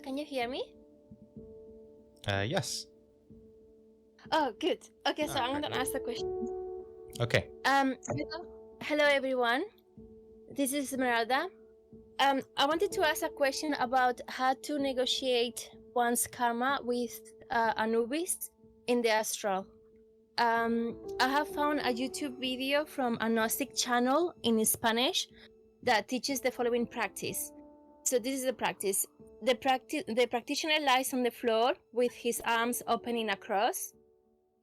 Can you hear me? Yes. Oh, good. Okay, so I'm gonna ask the question. Okay. Hello everyone. This is Esmeralda. I wanted to ask a question about how to negotiate one's karma with Anubis in the Astral. I have found a YouTube video from a Gnostic channel in Spanish that teaches the following practice. So this is the practice. The practitioner lies on the floor with his arms opening across.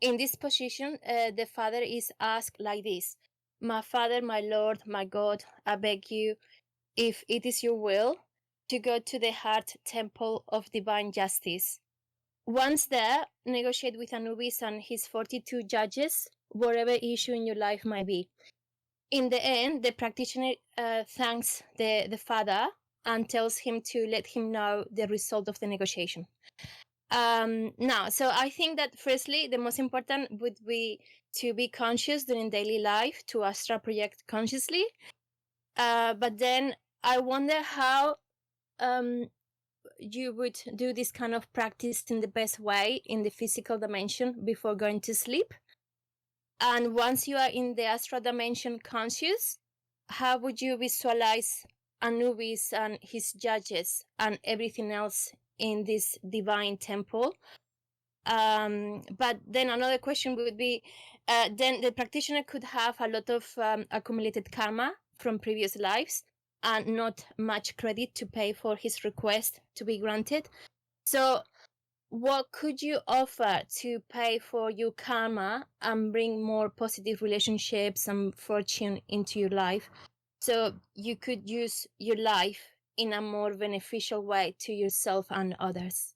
In this position, the father is asked like this: "My father, my Lord, my God, I beg you, if it is your will, to go to the heart temple of divine justice. Once there, negotiate with Anubis and his 42 judges, whatever issue in your life might be." In the end, the practitioner thanks the father and tells him to let him know the result of the negotiation. Now, so I think that firstly, the most important would be to be conscious during daily life, to astral project consciously. But then I wonder how you would do this kind of practice in the best way in the physical dimension before going to sleep. And once you are in the astral dimension conscious, how would you visualize Anubis and his judges and everything else in this divine temple? But then another question would be, then the practitioner could have a lot of accumulated karma from previous lives and not much credit to pay for his request to be granted. So what could you offer to pay for your karma and bring more positive relationships and fortune into your life, so you could use your life in a more beneficial way to yourself and others?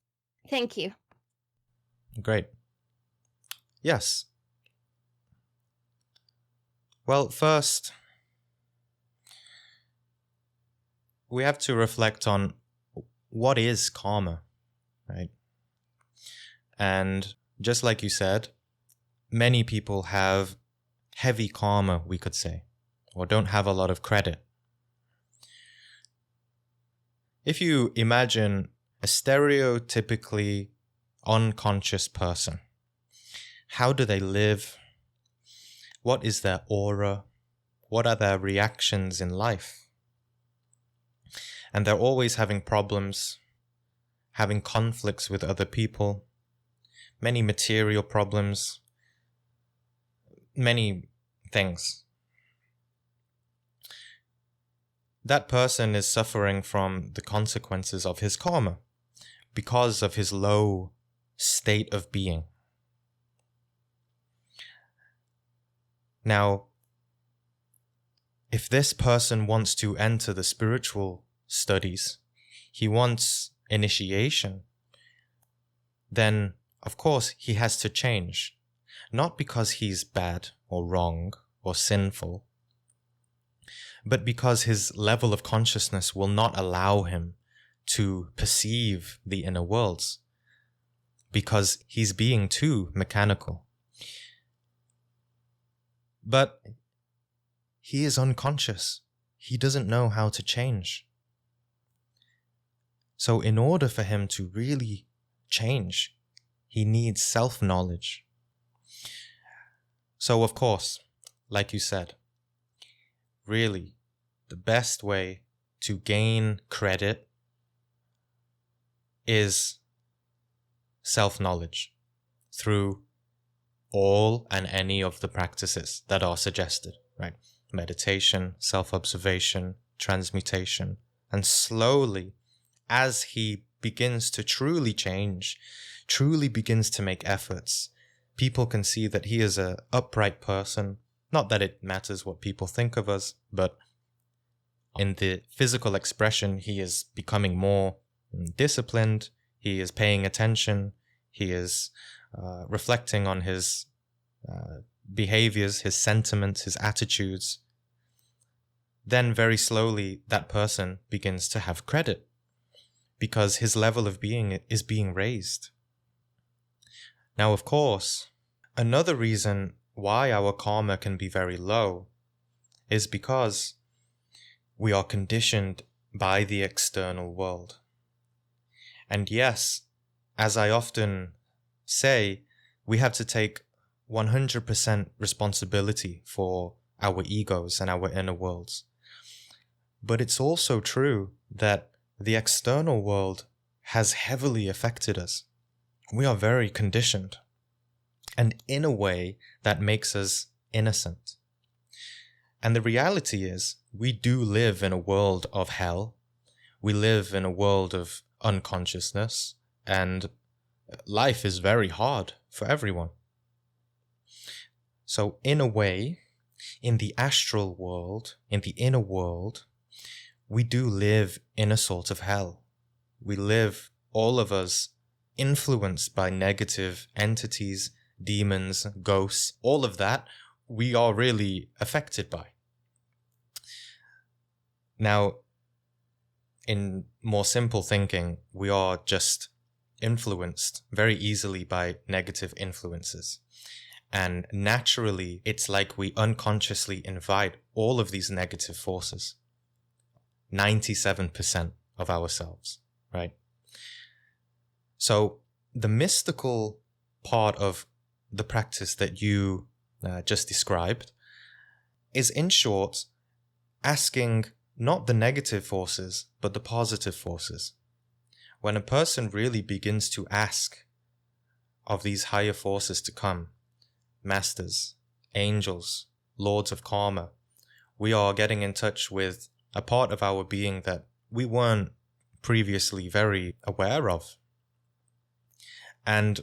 Thank you. Great. Yes. Well, first, we have to reflect on what is karma, right? And just like you said, many people have heavy karma, we could say, or don't have a lot of credit. If you imagine a stereotypically unconscious person, how do they live? What is their aura? What are their reactions in life? And they're always having problems, having conflicts with other people, many material problems, many things. That person is suffering from the consequences of his karma because of his low state of being. Now, if this person wants to enter the spiritual studies, he wants initiation, then of course he has to change. Not because he's bad or wrong or sinful, but because his level of consciousness will not allow him to perceive the inner worlds, because he's being too mechanical. But he is unconscious. He doesn't know how to change. So in order for him to really change, he needs self-knowledge. So of course, like you said, really, the best way to gain credit is self-knowledge through all and any of the practices that are suggested, right? Meditation, self-observation, transmutation. And slowly, as he begins to truly change, truly begins to make efforts, people can see that he is an upright person. Not that it matters what people think of us, but in the physical expression, he is becoming more disciplined. He is paying attention. He is reflecting on his behaviors, his sentiments, his attitudes. Then very slowly, that person begins to have credit because his level of being is being raised. Now, of course, another reason why our karma can be very low is because we are conditioned by the external world. And yes, as I often say, we have to take 100% responsibility for our egos and our inner worlds. But it's also true that the external world has heavily affected us. We are very conditioned. And in a way, that makes us innocent. And the reality is, we do live in a world of hell. We live in a world of unconsciousness, and life is very hard for everyone. So in a way, in the astral world, in the inner world, we do live in a sort of hell. We live, all of us, influenced by negative entities, demons, ghosts, all of that we are really affected by. Now, in more simple thinking, we are just influenced very easily by negative influences. And naturally, it's like we unconsciously invite all of these negative forces. 97% of ourselves, right? So the mystical part of the practice that you just described is, in short, asking not the negative forces, but the positive forces. When a person really begins to ask of these higher forces to come, masters, angels, lords of karma, we are getting in touch with a part of our being that we weren't previously very aware of. And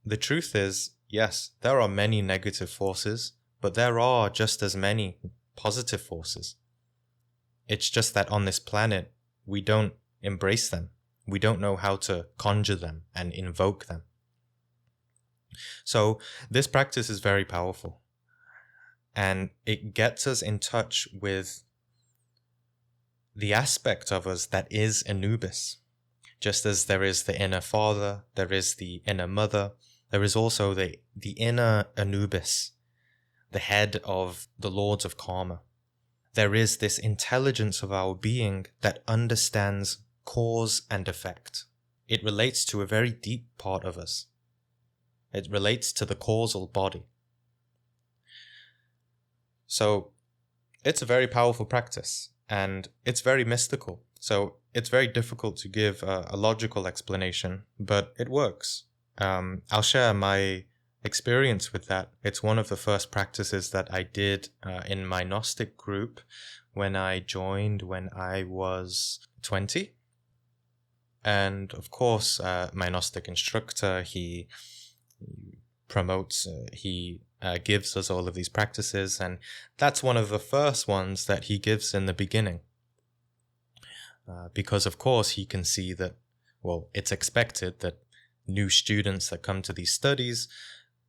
the truth is, yes, there are many negative forces, but there are just as many positive forces. It's just that on this planet, we don't embrace them. We don't know how to conjure them and invoke them. So this practice is very powerful, and it gets us in touch with the aspect of us that is Anubis. Just as there is the inner father, there is the inner mother, there is also the inner Anubis, the head of the lords of karma. There is this intelligence of our being that understands cause and effect. It relates to a very deep part of us. It relates to the causal body. So it's a very powerful practice, and it's very mystical. So it's very difficult to give a logical explanation, but it works. I'll share my experience with that. It's one of the first practices that I did in my Gnostic group when I joined when I was 20. And of course, my Gnostic instructor, he promotes, he gives us all of these practices, and that's one of the first ones that he gives in the beginning. Because of course he can see that, well, it's expected that new students that come to these studies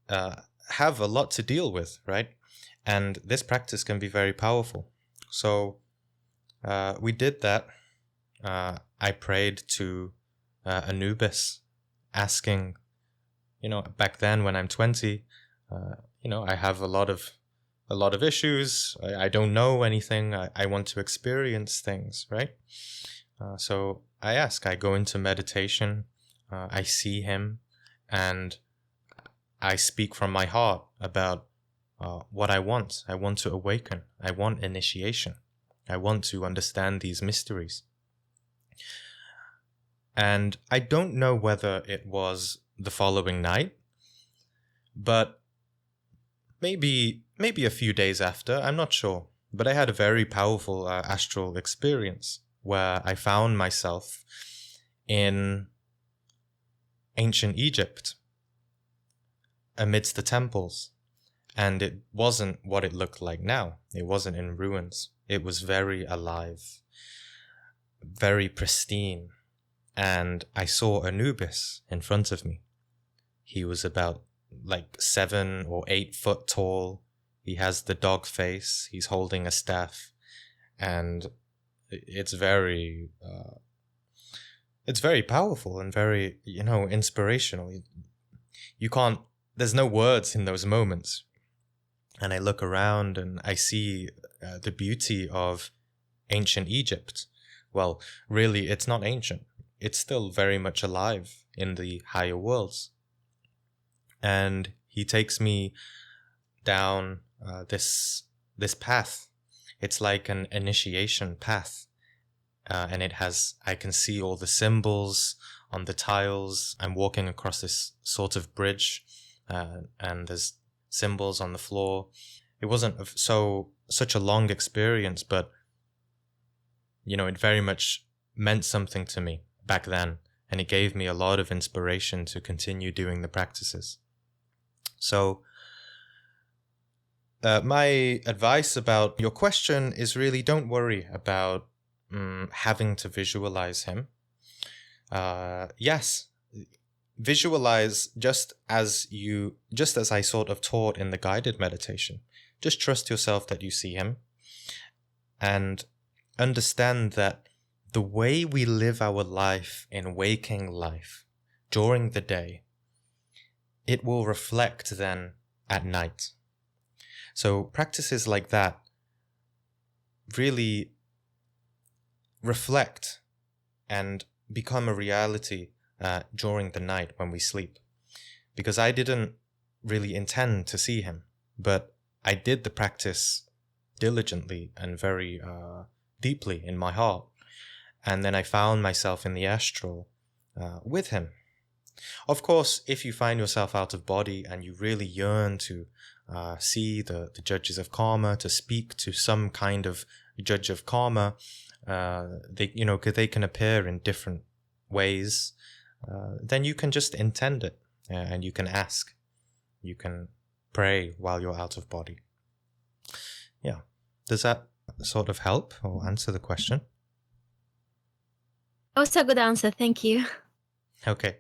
have a lot to deal with, right? And this practice can be very powerful. So we did that. I prayed to Anubis, asking, back then when I'm 20, I have a lot of issues. I don't know anything. I want to experience things, right? So I go into meditation, I see him, and I speak from my heart about what I want. I want to awaken. I want initiation. I want to understand these mysteries. And I don't know whether it was the following night, but maybe a few days after, I'm not sure. But I had a very powerful astral experience where I found myself in ancient Egypt, amidst the temples. And it wasn't what it looked like now. It wasn't in ruins. It was very alive, very pristine. And I saw Anubis in front of me. He was about 7 or 8 foot tall. He has the dog face. He's holding a staff. And it's very powerful and very, inspirational. There's no words in those moments. And I look around and I see the beauty of ancient Egypt. Well, really, it's not ancient. it's still very much alive in the higher worlds. And he takes me down this path. It's like an initiation path. And I can see all the symbols on the tiles. I'm walking across this sort of bridge, and there's symbols on the floor. It wasn't such a long experience, but it very much meant something to me back then, and it gave me a lot of inspiration to continue doing the practices. So my advice about your question is really, don't worry about having to visualize him. Yes, visualize just as I sort of taught in the guided meditation. Just trust yourself that you see him, and understand that the way we live our life in waking life during the day, it will reflect then at night. So practices like that really reflect and become a reality during the night when we sleep. Because I didn't really intend to see him, but I did the practice diligently and very deeply in my heart. And then I found myself in the astral with him. Of course, if you find yourself out of body and you really yearn to see the judges of karma, to speak to some kind of judge of karma, they can appear in different ways. Then you can just intend it, and you can ask. You can pray while you're out of body. Yeah. Does that sort of help or answer the question? Also a good answer, thank you. Okay.